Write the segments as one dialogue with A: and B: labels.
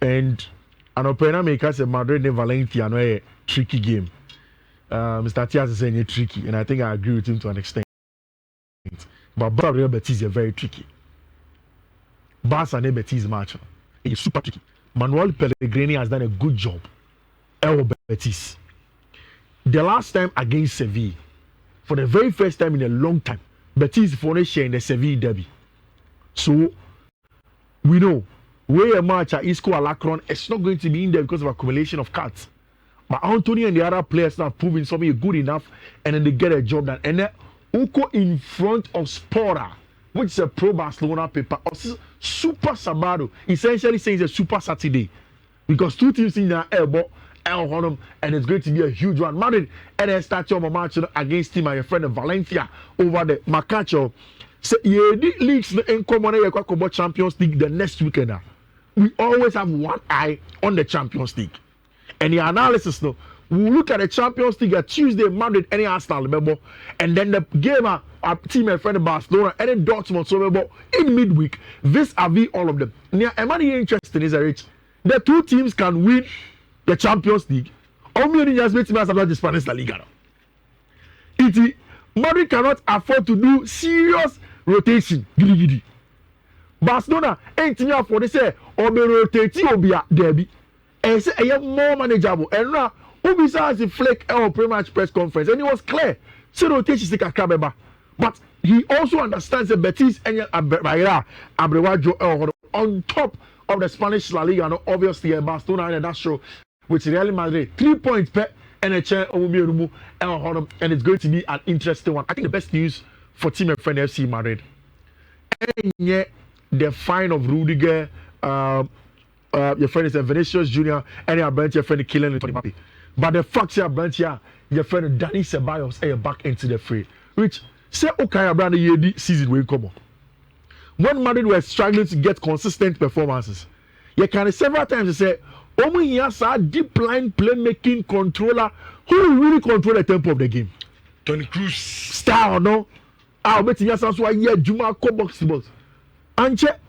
A: And an opener makes a Madrid and Valencia no a tricky game. Mr. Tias is saying it's tricky, and I think I agree with him to an extent. But Real Betis is very tricky. Barca and Betis match is super tricky. Manuel Pellegrini has done a good job. El Betis. The last time against Sevilla, for the very first time in a long time, Betis for share in the Sevilla derby. So we know where a match at Isco Alacron is not going to be in there because of accumulation of cards. But Anthony and the other players now proving something good enough, and then they get a job done. And then Uko in front of Spora, which is a pro Barcelona paper, Super Sabado, essentially saying it's a Super Saturday. Because two teams in the elbow, and it's going to be a huge one. Madrid and then start your match against him and your friend Valencia over the Macacho. So the leagues in common Champions League the next weekend. We always have one eye on the Champions League. And the analysis now, we look at the Champions League at Tuesday, Madrid, any Arsenal, remember, and then the game our team and friend Barcelona, and then Dortmund, so remember, in midweek, vis-a-vis all of them. Now, am I interested is rich? The two teams can win the Champions League. How many years make teams about the Spanish La Liga now? Madrid cannot afford to do serious rotation. Giddy. Barcelona ain't here for they say or be rotating or be a derby. And say I am more manageable. And now Ubisa has a flake or pre-match press conference, and it was clear. So rotation is a crabber. But he also understands the Betis and Abrewajo on top of the Spanish La Liga, and obviously Barcelona and that show with Real Madrid 3 points per and a chair and it's going to be an interesting one. I think the best news for team and friend FC Madrid, and yet the fine of Rudiger, your friend is a Vinicius Junior, and your branch your friend killing Mbappe. But the fact your branch your friend Dani Ceballos back into the fray, which say okay brand the season will come on. When Madrid were struggling to get consistent performances, you can several times say, only he has a deep line playmaking controller who will really control the tempo of the game.
B: Tony Cruz
A: star or no? I'll bet you that's why Juma co box to box. And check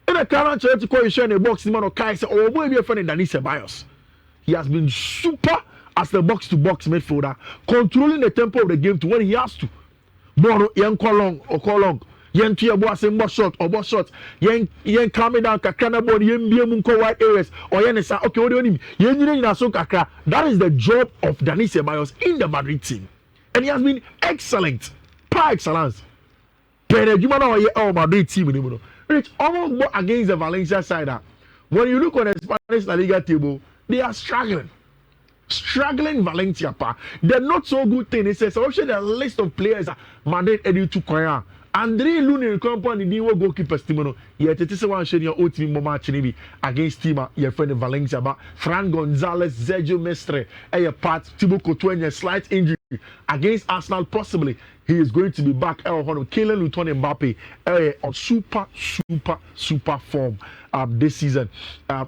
A: in a current church to call you share a box man or Kai say, oh, boy, be a friend in Dani Ceballos. He has been super as the box to box midfielder, controlling the tempo of the game to when he has to. Bono, young call long. Yen to your boss and boss shot or boss shot. Yen calm down, kakana board, yen be a wide areas, or yen is okay, what do you mean? Yen so kakra. That is the job of Dani Ceballos in the Madrid team. And he has been excellent. Par excellence. But you know our Madrid team, Rich, almost against the Valencia side. When you look on the Spanish La Liga table, they are struggling. Struggling Valencia, they're not so good thing. It says, I show the list of players Madrid edu to Korea. Andre Lunin company the new goalkeeper Stimono. Yet it is one showing your old team match against team your friend Valencia. But Fran Gonzalez, Sergio Mestre, a part Thibaut Courtois slight injury against Arsenal possibly. He is going to be back. Kylian Mbappe on super form this season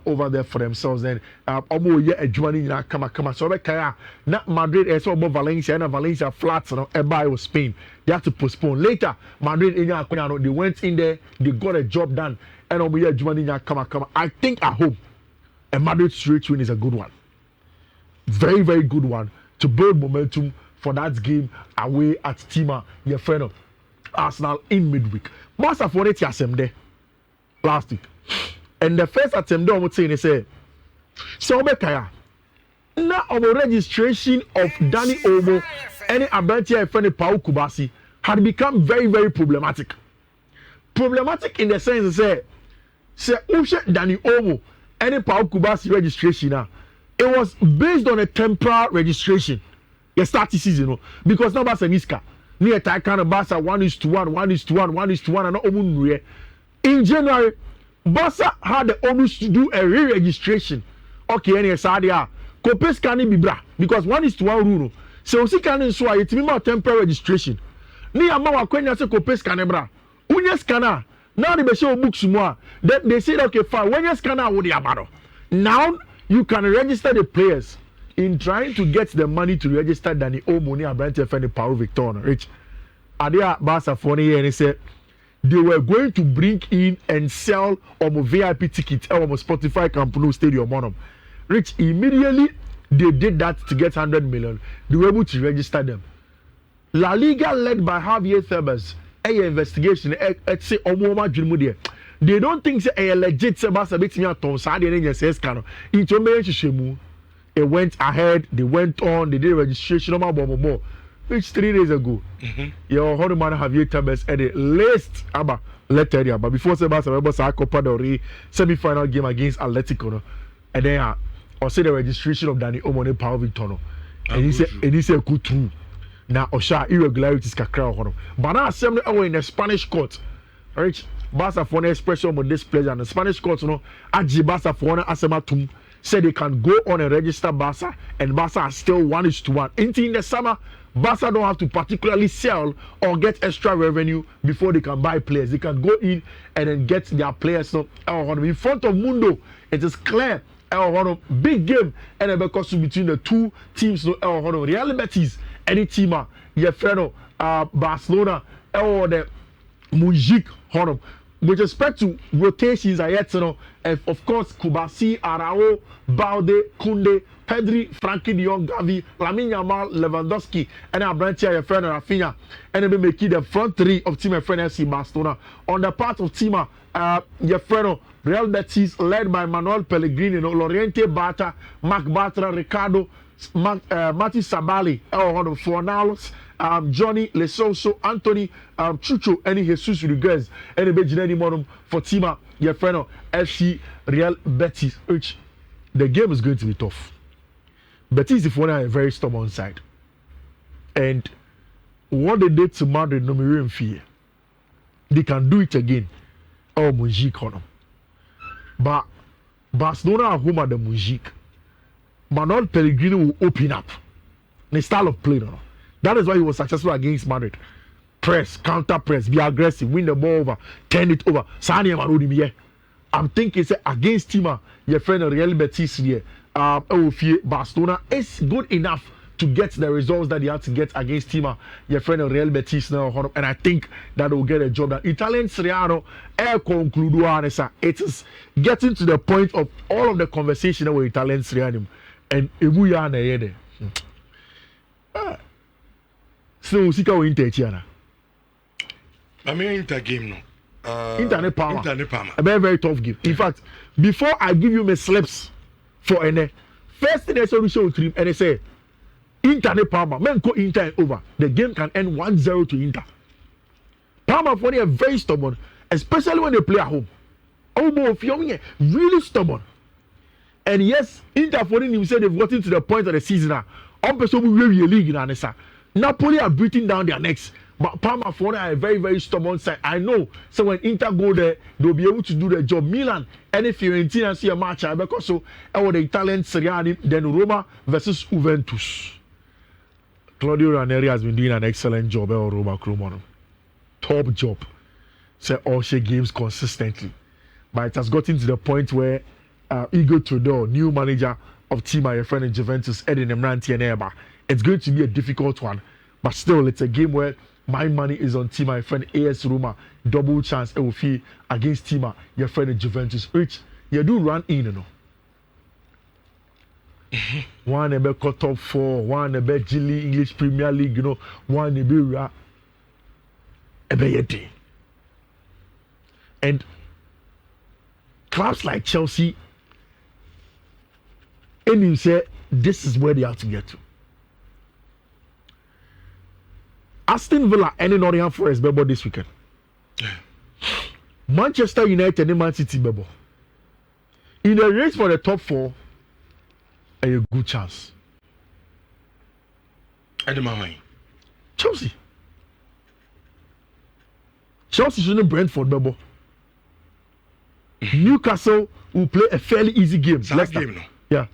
A: over there for themselves. Then come. So not Madrid as well Valencia and Valencia flats by Spain. They have to postpone. Later, Madrid they went in there, they got a job done. And come. I think at home, a Madrid straight win is a good one. Very, very good one to build momentum for that game away at Tima, your friend of Arsenal in midweek. Most of it has there last week. And the first attempt I would say, they say, so now our registration of Danny Olmo and Abentia friend Pau Kubasi had become very, very problematic. Problematic in the sense that say Ushe Danny Olmo and Pau Kubasi registration now. It was based on a temporary registration. You start the season, because now Barca Niska near Taikana Barca 1:1, and not in January, Barca had the onus to do a re-registration. Okay, any Sadia, Copes can be bra because 1:1 rule. So she can so it mean more temporary registration. Ni amawa kwenya se Copes can bra. Unya scanner. Now the show books more. They said okay, fine. When you scanner would the now you can register the players. In trying to get the money to register Danny Olmo and Brent Feni Pau Victor Rich. Adia Barca for and he said they were going to bring in and sell VIP tickets on Spotify Camp Nou Stadium on them. Rich, immediately they did that to get 100 million. They were able to register them. La Liga, led by Javier Tebas, a investigation. Say they don't think say a legit Sebas a bit me at Tom it went ahead. They went on. They did registration more. Which 3 days ago, your Honoman Javier Tebas at the last letter. But before Sebas, I remember Copa del Rey semi-final game against Atletico, and then or say the registration of Danny Omone Power Victor, and he said good too. Now Osha irregularities kakra hono. But now assembly in the Spanish court, right? Barca for an expression of displeasure and the Spanish court, Aji Barca for an asematum said they can go on and register Barca, and Barca are still 1:1. In the summer, Barca don't have to particularly sell or get extra revenue before they can buy players. They can go in and then get their players. So, in front of Mundo, it is clear. Big game and because between the two teams, Real Betis, any team, Barcelona, or the Mujik, with respect to rotations, of course, Kubasi, Arao, Balde, Kunde, Pedri, Frankie de Jong, Gavi, Lamine Yamal, Lewandowski, and Abrantia, your friend Rafinha, and then making the front three of Team FN FC Barcelona. On the part of Team, your friend Real Betis, led by Manuel Pellegrini, Loriente Bata, Marc Bartra, Ricardo, Mati Sabali, Fornals, Johnny Lesoso, Anthony Chucho, and Jesus Rodriguez, and the Benjamin Monum for Tima, your friend FC Real Betis. Which the game is going to be tough. Betis is a very stubborn side, and what they did to Madrid, no me fear. They can do it again. Oh, Mujik, but Barcelona are home at the Mujik. Manuel Pellegrini will open up the style of play. That is why he was successful against Madrid. Press, counter press, be aggressive, win the ball over, turn it over. I'm thinking against Tima, your friend Real Betis here, Barcelona is good enough to get the results that they had to get against Tima, your friend Real Betis now, and I think that will get a job. That Italian Serie A, it is getting to the point of all of the conversation with Italian Serie A, and Ebuya na so Sika will Inter.
B: I mean Inter game no.
A: Inter Parma. A very very tough game. In fact, before I give you my slips for any first thing I saw the show team and they say Inter Parma, men go Inter over. The game can end 1-0 to Inter. Parma for them are very stubborn, especially when they play at home. Oh boy, really stubborn. And yes, Inter for them said they've gotten to the point of the season now. League now. Napoli are beating down their necks. But Parma for them are a very, very stubborn side. I know. So when Inter go there, they'll be able to do the job. Milan, any Fiorentina see a match, because so the Italian Serie A, then Roma versus Juventus. Claudio Ranieri has been doing an excellent job at Roma Cromano. Top job. Say all share games consistently. But it has gotten to the point where Igor Tudor, new manager of team, my friend in Juventus, Edin Emranti and Eba. It's going to be a difficult one. But still, it's a game where my money is on team, my friend AS Roma. Double chance it will feel against team, your friend in Juventus. Which you do run in, you know. One about top 4, one about Gilly English Premier League, you know, one about your day. And clubs like Chelsea, and you say this is where they have to get to. Aston Villa and Nottingham Forest bebo this weekend. Manchester United and Man City bebo. In the race for the top 4, a good chance. Chelsea. Chelsea shouldn't Brentford bebo. Newcastle will play a fairly easy game.
B: Last game no.
A: Yeah.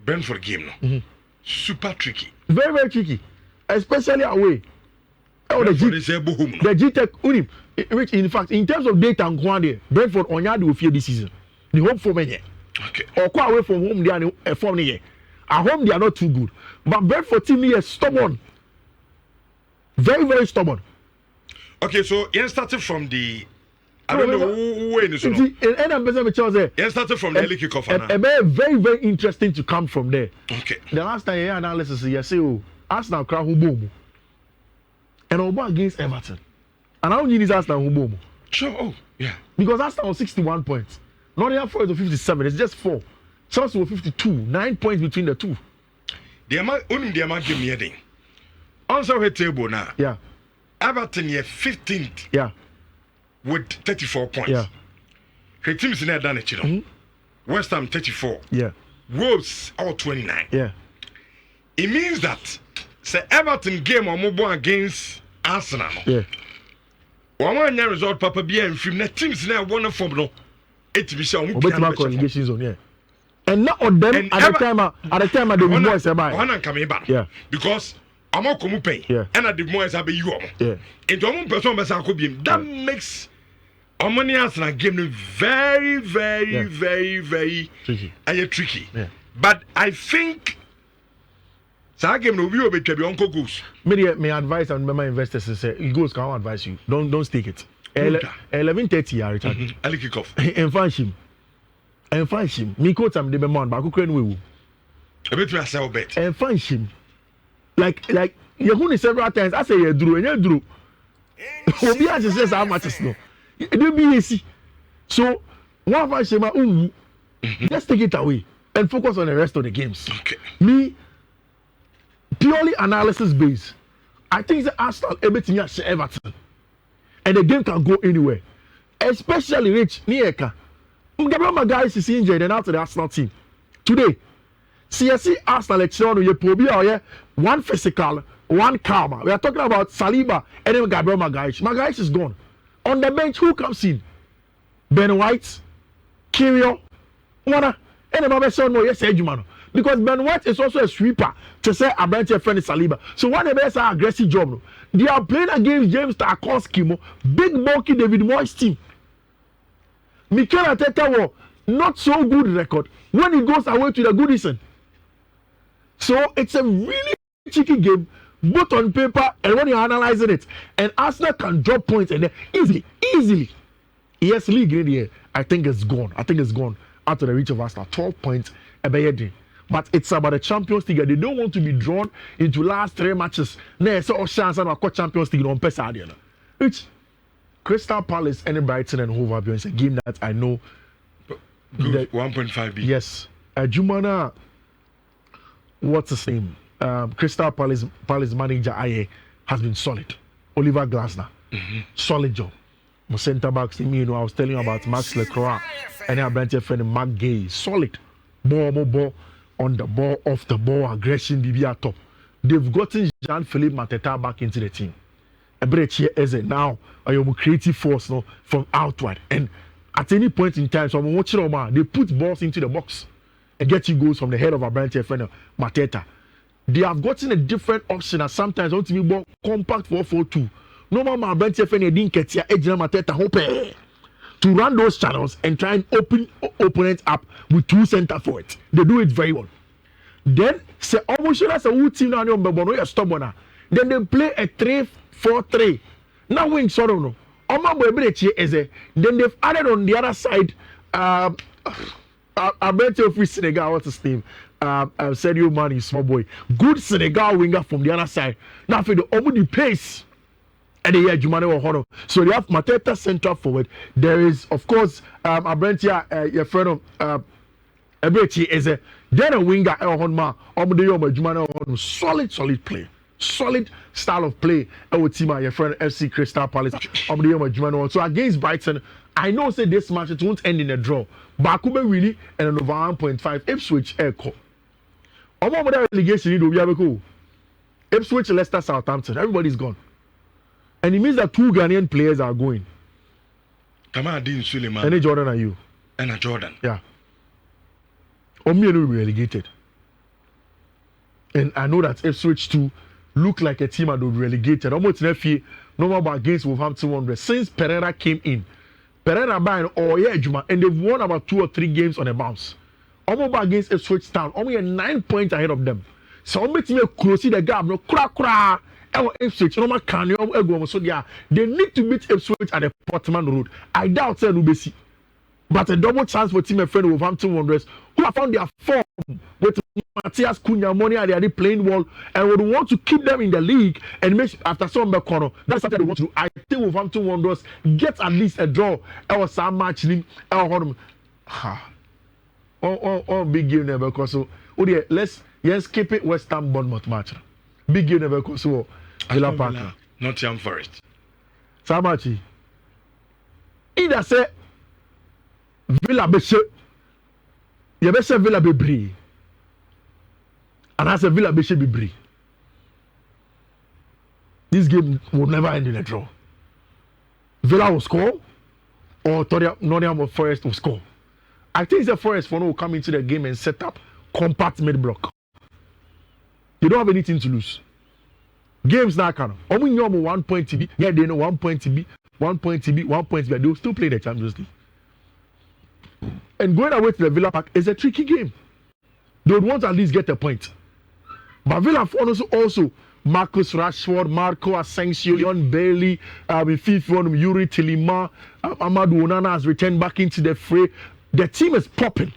B: Brentford game no. Super tricky.
A: Very, very tricky. Especially away. Oh, the G-Tech, which in fact, in terms of data and quantity, Brentford on yard will fear this season. The home for many.
B: Okay.
A: Or quite away from home, they are a form here. At home, they are not too good. But Brentford team is stubborn. Very, very stubborn.
B: Okay, so you started from the. I don't know who win this.
A: And I'm basically Chelsea.
B: You started from the early kickoff.
A: Very, very interesting to come from there.
B: Okay.
A: The last time you analysis, you say, oh, Arsenal crowd who boom. And Oba against Everton. And how you need Arsenal who boom?
B: Sure. Oh, yeah.
A: Because Arsenal was 61 points. Nottingham Forest was 57. It's just 4. Chelsea was 52. 9 points between the two.
B: The amount give me a thing. Also, her table now.
A: Yeah.
B: Everton here 15th.
A: Yeah.
B: With 34 points.
A: Yeah.
B: Her team's in there done it, you know. West Ham 34.
A: Yeah.
B: Wolves all 29.
A: Yeah.
B: It means that say Everton game on mobile against Arsenal.
A: Yeah.
B: One result Papa be and film the teams now one from no. It be so
A: relegation zone, yeah. And not on them and at the time the boys are by.
B: One coming back.
A: Yeah.
B: Because I'm not coming pay.
A: Yeah.
B: And at the boys are be you.
A: Yeah.
B: And one person could be that makes Omani Arsenal game very tricky. Tricky.
A: Yeah.
B: But I think so game no be obetwa Uncle Goose.
A: Me advice and my investors say goals can advise you. Don't stick it. 11:30 Richard.
B: Early kickoff.
A: And function. Me coach am the man ba kokra no we.
B: A bit me sell bet.
A: And function. Like you who several times I say you duru. Obi as says how much is no. It do be easy. So one function ma just take it away and focus on the rest of the games.
B: Okay.
A: Me purely analysis based. I think the Arsenal able to match Everton. And the game can go anywhere. Especially Rich Nieka. Gabriel Magalhaes is injured and out of the Arsenal team. Today, CSC Arsenal election you probably one physical, one calm. We are talking about Saliba and then Gabriel Magalhaes. Magalhaes is gone. On the bench, who comes in? Ben White, Kirio, Wana, and the Baba son yes, Edumano. Because Ben White is also a sweeper to say Abranche friend Saliba. So one of the best aggressive job. They are playing against James Tarkowski, big bulky David Moyes team. Mikel Arteta was not so good record when he goes away to the Goodison. So it's a really tricky game, both on paper and when you're analyzing it. And Arsenal can drop points and then easily. Yes, league in here, I think it's gone. Out of the reach of Arsenal. 12 points, but it's about the Champions League. They don't want to be drawn into last 3 matches. There's a chance of Champions League on Pesadiana. Which Crystal Palace and Brighton and Hove Albion is a game that I know.
B: Good 1.5 B.
A: Yes. Jumana, what's his name? Crystal Palace manager Aye has been solid. Oliver Glasner. Solid job. My centre backs, I was telling you about Max Lecroix and our branch friend Mark Gay. Solid. Ball. On the ball, off the ball, aggression, BB at top. They've gotten Jean-Philippe Mateta back into the team. A break here is it now. Are you creative force no, from outward? And at any point in time, so I'm watching them, they put balls into the box and get you goals from the head of our branch friend Mateta. They have gotten a different option, and sometimes want to be more compact 4-4-2. No more branch friend didn't get here. Mateta hope to run those channels and try and open opponents up with 2 center forwards. They do it very well. Then, say almost that's a good team now. You're stubborn. Then they play a 3-4-3. Now wing sort of no. Then they've added on the other side. I bet you if Senegal, what's his name? Sergio Mane, small boy. Good Senegal winger from the other side. Now for the pace. And the Jumane or so they have Mateta central forward. There is, of course, Abrentia, your friend of Ebrechi is a then a winger solid play. Solid style of play. Our team, your friend FC Crystal Palace. So against Brighton, I know say this match it won't end in a draw. Bakube really and an over 1.5. Ipswich Echo. Relegation, Ipswich, Leicester, Southampton. Everybody's gone. And it means that 2 Ghanaian players are going.
B: Kamadin Suleiman.
A: Any Jordan are you?
B: And a Jordan.
A: Yeah. Omi will be relegated. And I know that Ipswich 2 look like a team that will be relegated. Almost no more against Wolverhampton Wanderers. Since Pereira came in. Pereira buying Juma, and they've won about 2 or 3 games on a bounce. Almost against Ipswich Town. Only 9 points ahead of them. So I'm making close the gap. No crack. Our Ipswich, no man can you so they need to beat Ipswich at the Portman Road. I doubt say Ubesi. But a double chance for team and friend Wolverhampton Wanderers who have found their form with Matthias Cunha money and they are playing well and would want to keep them in the league and make after some back corner. That's what they want to do. I think Wolverhampton Wanderers get at least a draw. I was some match him. Oh, big game never because so let's skip it West Ham Bournemouth match. Big game never because so Villa Park.
B: Nottingham Forest.
A: Samachi. Either say Villa Beshe, you be say Villa be bree, and I say Villa Beshe be bree. This game will never end in a draw. Villa will score, or Nottingham Forest will score. I think the Forest will come into the game and set up compact mid block. You don't have anything to lose. Games now can. Only you 1 point to be. Yeah, they know 1 point to be, 1 point to be, 1 point to be. They will still play the Champions League. And going away to the Villa Park is a tricky game. They would want to at least get a point. But Villa also Marcus Rashford, Marco Asensio, Leon Bailey, Fiifi-Manfred, Yuri Tilima, Amadou Onana has returned back into the fray. The team is popping.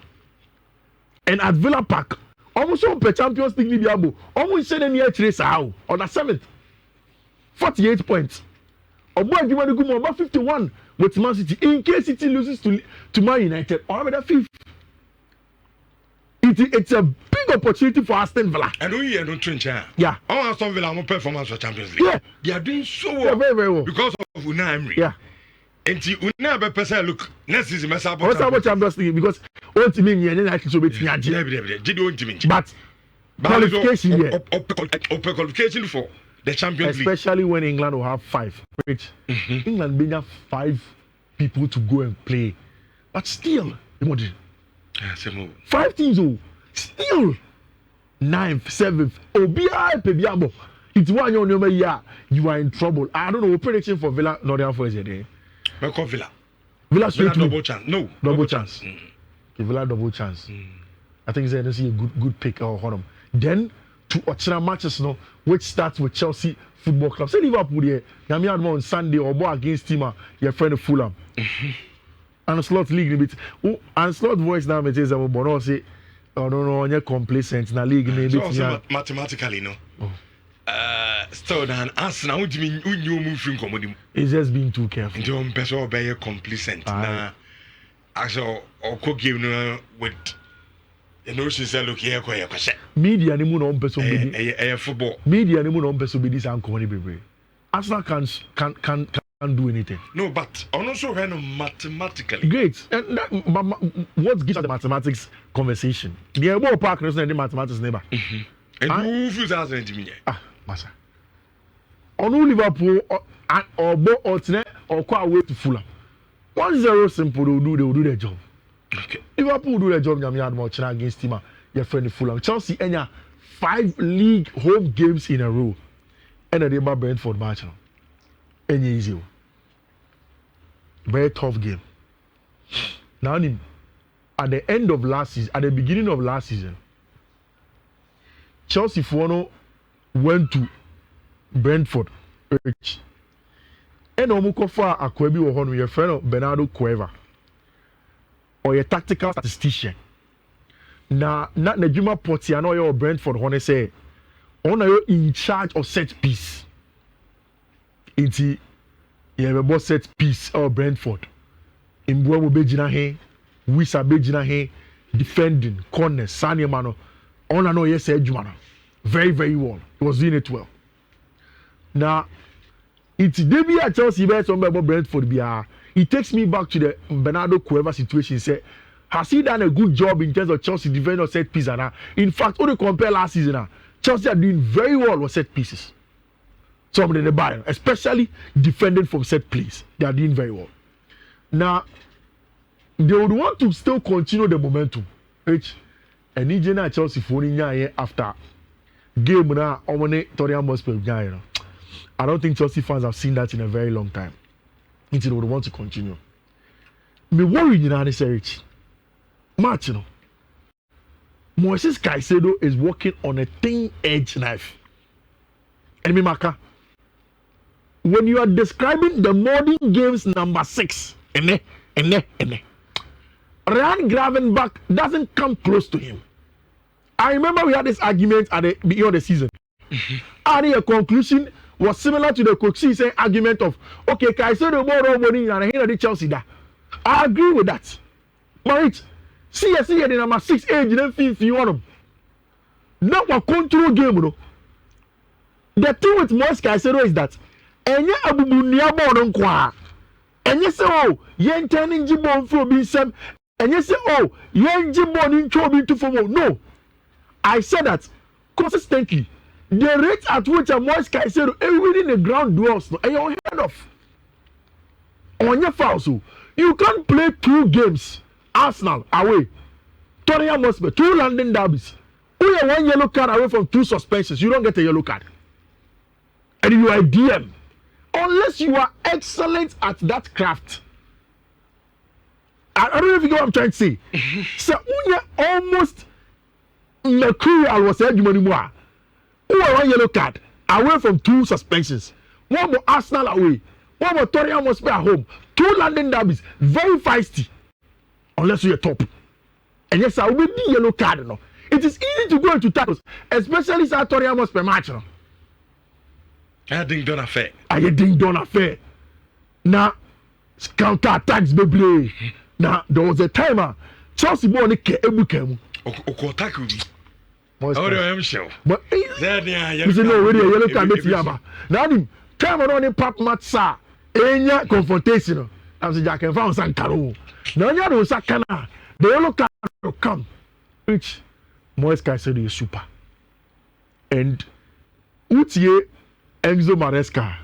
A: And at Villa Park, almost on the Champions League, almost said any trace on the 7th. 48 points. About 51 with Man City. In case City loses to Man United, or that fifth. It's a big opportunity for Aston Villa.
B: And we are not trenching.
A: Yeah.
B: All Aston Villa more performance for Champions League.
A: Yeah.
B: They are doing so well.
A: Yeah, very, very well.
B: Because of Unai Emery.
A: Yeah.
B: And Unai Emery look, next season mess up.
A: Also about Champions League because all team in the night is obeying Yaji. But qualification here.
B: Qualification for the Champions League.
A: Especially when England will have 5. Which England may have 5 people to go and play. But still, 5 teams, still 9th, 7th. Obiya, it's 1 year, you are in trouble. I don't know. Prediction for Villa, Nottingham Forest today.
B: Villa.
A: Villa straight
B: double chance. No,
A: double chance. Villa double chance. I think it's a good pick or Honor. Then to Ochina matches now, which starts with Chelsea Football Club. Say Liverpool here, Yami on Sunday or more against Tima, your friend Fulham. And slot league a bit. Oh, and slot voice now me say Bono say, oh no, you're complacent. Na league maybe.
B: So mathematically, no. Still than us now. What do you mean? You move from commodity?
A: It's just being too careful.
B: Don't person be complacent. Nah, actually, or could give no with. You know, she said, look here,
A: media ni mu no person be
B: football.
A: Media ni mu no person be this and company be. Arsenal can do anything.
B: No, but also mathematically.
A: Great. And what gives us the mathematics conversation? The ball park is not the mathematics neighbor.
B: And who feels as an engineer?
A: Massa. On Liverpool or Bo Alternate or quite away to Fulham. 1-0 simple, they will do their job.
B: Okay.
A: Liverpool do their job. Yami more China against Tima. Your friend Fulham. Chelsea enya 5 league home games in a row. And they ba Brentford match now. Any easy. Very tough game. Now at the end of last season, at the beginning of last season, Chelsea went to Brentford. And Omukofa Akwebi Wohonu, your friend Bernardo Cueva. Or your tactical statistician. Now, not the Juma Portiano or Brentford, when they say, you in charge of set piece. Inti, you have a set piece or Brentford. In Buemo Bejina, Wisa Bejina, defending, corner, Sanya Mano. On and on, yes, Jumana. Very, very well. He was doing it well. Now, it's Debbie at Chelsea, about Brentford. It takes me back to the Bernardo Cueva situation. Say, has he done a good job in terms of Chelsea defending or set pieces? In fact, when you compare last season, Chelsea are doing very well with set pieces. Some of the buy, especially defending from set plays, they are doing very well. Now, they would want to still continue the momentum. Which, and Nigena Chelsea for after game now, I don't think Chelsea fans have seen that in a very long time. Until they would want to continue. Me worry in the match, you know. Moises Caicedo is working on a thin edge knife. And me maka when you are describing the modern game's number 6, Ryan Gravenbach doesn't come close to him. I remember we had this argument at the beginning of the season. And the conclusion was similar to the Coxie argument of, okay, Caicedo more money and I hear Chelsea that. I agree with that. But see, the number 6 age, then Fiifi-Manfred. Not a control game, bro. The thing with Moise Caicedo is that enye abubunia bon nkwa enye se oh yen turning jibon from be sem enye se oh yen jibon into be to form. No, I said that consistently the rate at which a Moise Caicedo within the ground duels no and your head off on your foul. So you can't play 2 games Arsenal away, Tottenham Hotspur 2 London derbies. We are 1 yellow card away from 2 suspensions. You don't get a yellow card. And you are a DM. Unless you are excellent at that craft. I don't know if you get what I'm trying to say. So, when you're almost mercurial was said, you are 1 yellow card away from 2 suspensions. 1 more Arsenal away. 1 more Tottenham Hotspur at home. 2 London derbies. Very feisty. Unless you're top. And yes, I will be yellow card. No. It is easy to go into tackles, especially sa Tottenham Hotspur match. No.
B: I ding don affair.
A: Now, counter attacks baby. Now there was a timer. Chelsea ball ni ke ebukem.
B: Oko tackle bi.
A: But
B: you say
A: no, really yellow card bet yaba. Now the time on the pap match sa enya confrontation. I'm say Jack and found Sankaro. Now you do sakana. The yellow card will come. Which Moise Caicedo is super. And Utie Enzo Maresca.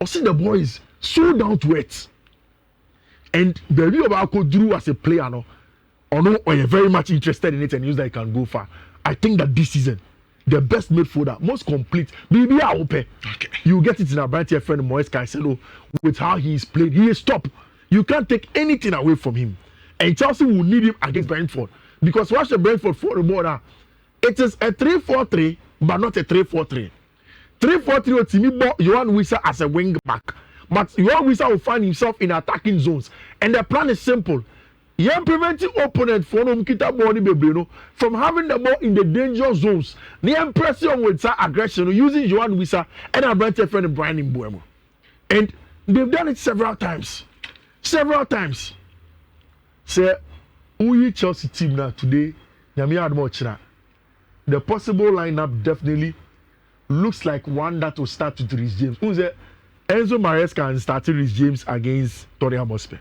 A: I see the boys so down to earth. And the view of Alco Drew as a player, no, or no, or you're very much interested in it and use that you can go far. I think that this season, the best midfielder, most complete, maybe I hope you get it in our brand here friend Moise Caicedo with how he's played. He is top. You can't take anything away from him. And Chelsea will need him against Brentford. Because watch the Brentford for the more now. It is a 3-4-3, but not a 3-4-3. 3-4-3 or Timibo Johan Wissa as a wing back. But Johan Wissa will find himself in attacking zones. And the plan is simple. You preventing opponent from from having the ball in the danger zones. The pressure with aggression using Johan Wissa and a brand friend Brian Mbuemo. And they've done it several times. Say, we Chelsea team now today, the possible lineup definitely looks like one that will start with Reece James. Who's it? Enzo Maresca and started Reece James against Tottenham Hotspur.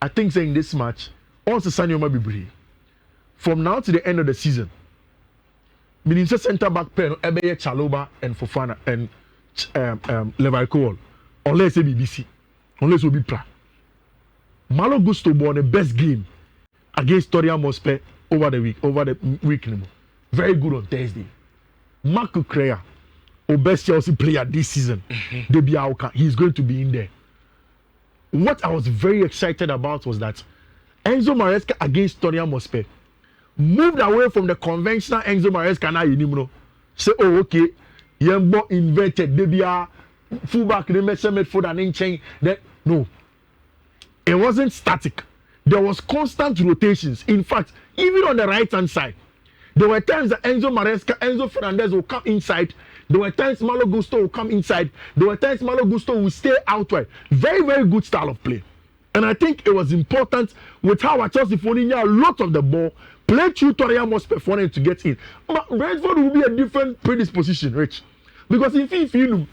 A: I think saying this match, also Sanyo Mabibri. From now to the end of the season, meaning centre back pair, Ebeye Chaloba and Fofana and Levi Cole, unless a BBC, unless we be pra. Malo Gusto won the best game against Tottenham Hotspur over the week. Very good on Thursday. Marco Correa, our best Chelsea player this season, he's going to be in there. What I was very excited about was that Enzo Maresca against Tottenham Hotspur moved away from the conventional Enzo Maresca now you say, oh okay, Yembo inverted, Debia fullback, midfield and in chain. No, it wasn't static. There was constant rotations. In fact, even on the right hand side, there were times that Enzo Fernandez will come inside. There were times Malo Gusto will come inside. There were times Malo Gusto will stay outside. Very, very good style of play. And I think it was important with how Chelsea Fonia a lot of the ball, play through Tottenham Hotspur for them to get in. But Brentford will be a different predisposition, Rich. Because if you feel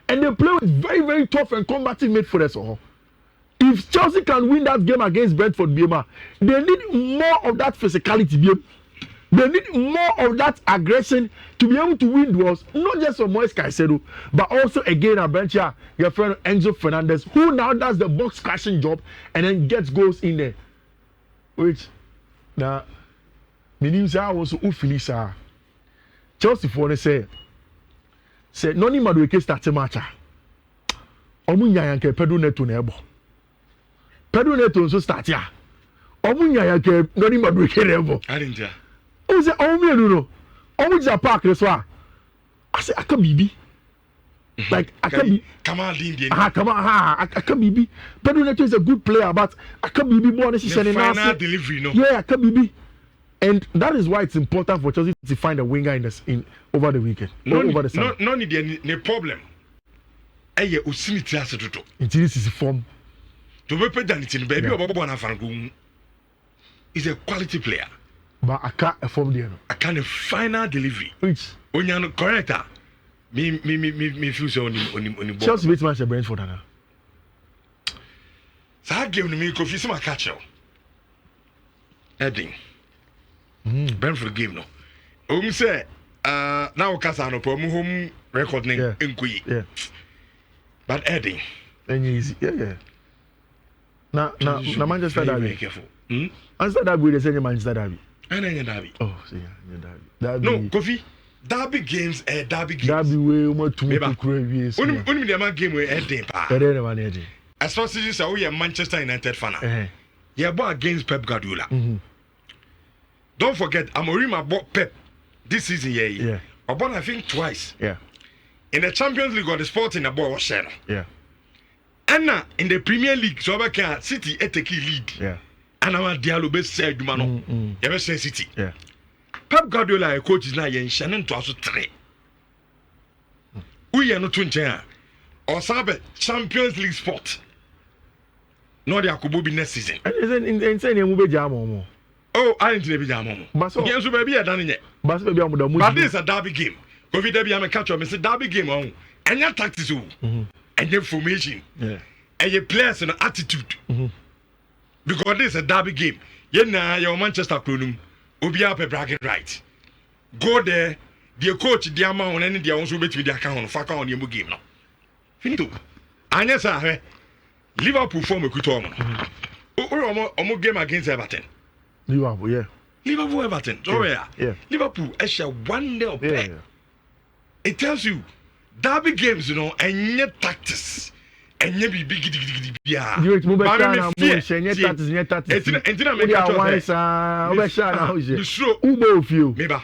A: and they play with very, very tough and combative midfielders. If Chelsea can win that game against Brentford, they need more of that physicality. They need more of that aggression to be able to win duels, not just for Moise Caicedo, but also again a bench here, your friend Enzo Fernandez, who now does the box crashing job and then gets goals in there. Which now, I was Ufilisa. Chelsea for say noni Madueke start a match. Omunya yanke Pedro Neto nebo. Pedro Neto also start here. Omunya yanke noni Madueke nebo.
B: I didn't hear.
A: Say, oh, me, no. Oh, it's a park, this one. I say, I can be. Like Akabi,
B: Kamal Indian.
A: Akabibi. Pedro Neto is a good player, but Akabibi more than
B: final delivery, no.
A: Yeah, Akabibi. And that is why it's important for Chelsea to find a winger in over the weekend. Over the summer.
B: No need any problem. Eye Osiniti asetoto.
A: Until this is form.
B: To be pedanity, baby, Obobo na Fangu is a quality player.
A: But I can't form there.
B: I can't final delivery.
A: Which
B: Onyano corrector. Me feel so on him.
A: Chelsea beat match Brentford now.
B: So I give me Kofi some catch up. Heading. Brentford game no. Say now Casano for home record name Nkui.
A: Yeah.
B: But heading.
A: Then easy. Yeah. Now Manchester Derby.
B: Careful.
A: Manchester Derby they say Manchester Derby.
B: And then Derby.
A: Oh, see, Derby.
B: No, Kofi. Derby games, Derby games.
A: Derby way more to create.
B: Only the man game we heading pa. As far as you say, we are Manchester United fan. Yeah, but against Pep Guardiola. Don't forget, Amorim bought Pep this season. Yeah. But I think twice.
A: Yeah.
B: In the Champions League or the Sporting, the ball was shared.
A: Yeah.
B: And now in the Premier League, so I can City take lead.
A: Yeah.
B: And our Diallo best said, "Dumano, you ever say City?"
A: Yeah.
B: Pep Guardiola, a coach is now in Shannon to us three. We are not twin chair or Sabe Champions League sport. No, they are Kububi next season.
A: And say you move jam.
B: Oh, I didn't be jam. But so yes, baby, I done it.
A: But baby, I'm the
B: But this is a derby game. Covid derby, I'm a catcher. I said derby game on. And your tactics, and your formation, and your players and attitude. Because this is a derby game. Your Manchester Cronum will be up a bragging right. Go there, the coach, the amount, and the ones who bet with the account, fuck on your game now. Finito. And yes, sir, Liverpool form a good one. Oh, game against Everton.
A: Liverpool, yeah.
B: Liverpool, Everton. So, yeah. Liverpool, it's a 1-0 play. It tells you, derby games, and yet tactics. And you be big, yeah.
A: You move back now, and yet that is.
B: And then I make a
A: wise, Ubo few.
B: Maybe.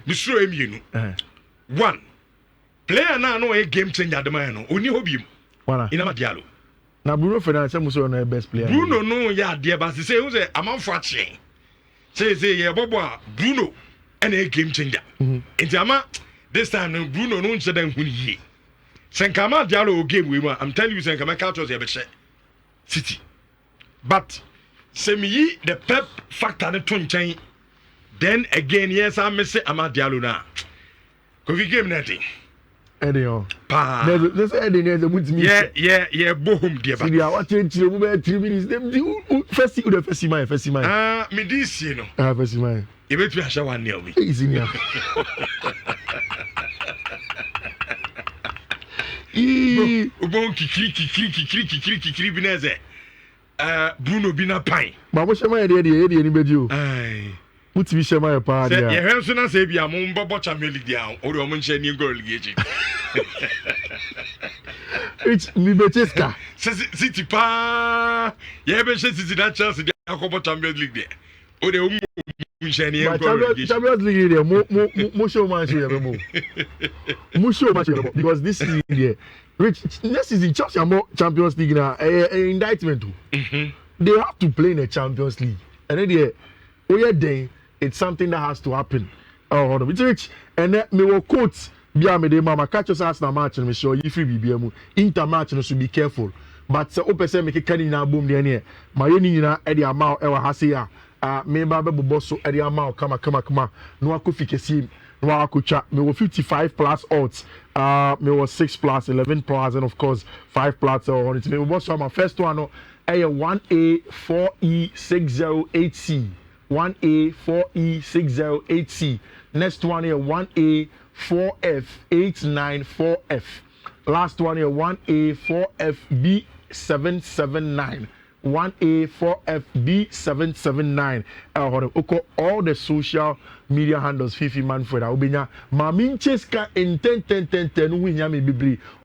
B: Mr. One player now, no a game changer, the man, only hobby. In a Diallo.
A: Now, Bruno Fernandes was on the best player.
B: Bruno, no, yeah, dear, but say, who's a man for chain. Say, yeah, Bobo, Bruno, and a game changer. In Jama, this time, Bruno, no, said them when he. Senkama Diallo game we want. I'm telling you, Senkama catches the City. But Semi the Pep factor the twin chain. Then again, I miss it. I'm at Diallo now. Could we game nothing?
A: Eddie, there's Eddie near the woods.
B: Yeah, boom, dear.
A: See, I watch it 3 minutes. First, you first man.
B: Me this,
A: first man.
B: You bet me a shower near me.
A: Easy now.
B: Kikiri bineze. Bruno bina pine.
A: But what's your mind? Any bedu. What's your mind? Pa.
B: Yeah, Hanson and Sabia, Mumba Champions League down, or Roman Shani Girl League.
A: It's Libertesca.
B: City Pa. Yeah, but she's in that chance. The Champions League there. Or the Champions
A: League there. Musho match because this is here. Rich, next season Chelsea are more Champions League now. Indictment too. They have to play in the Champions League, and then it's something that has to happen. Oh, it's rich, and then me will quote. Bia me de mama catch us as na match and me sure you free BBM. Inter match no should be careful. But so open say make can na boom there near. My yeni na e dey amount e wa hase ya. Me ba be boss so e dey amount kama. No akofike sim. No akocha. Me 55 plus odds. Me was 6 plus 11 plus and of course 5 plus on it. Me boss so my first one no 1A 4E 608C. 1A 4E 608C. Next one here 1A 4F 894F. Last one here 1A 4FB 779. 1A 4FB 779. All the social media handles Fiifi-Manfred. Obinya Mamin Cheska in 10 10 10 10 winya me bibri.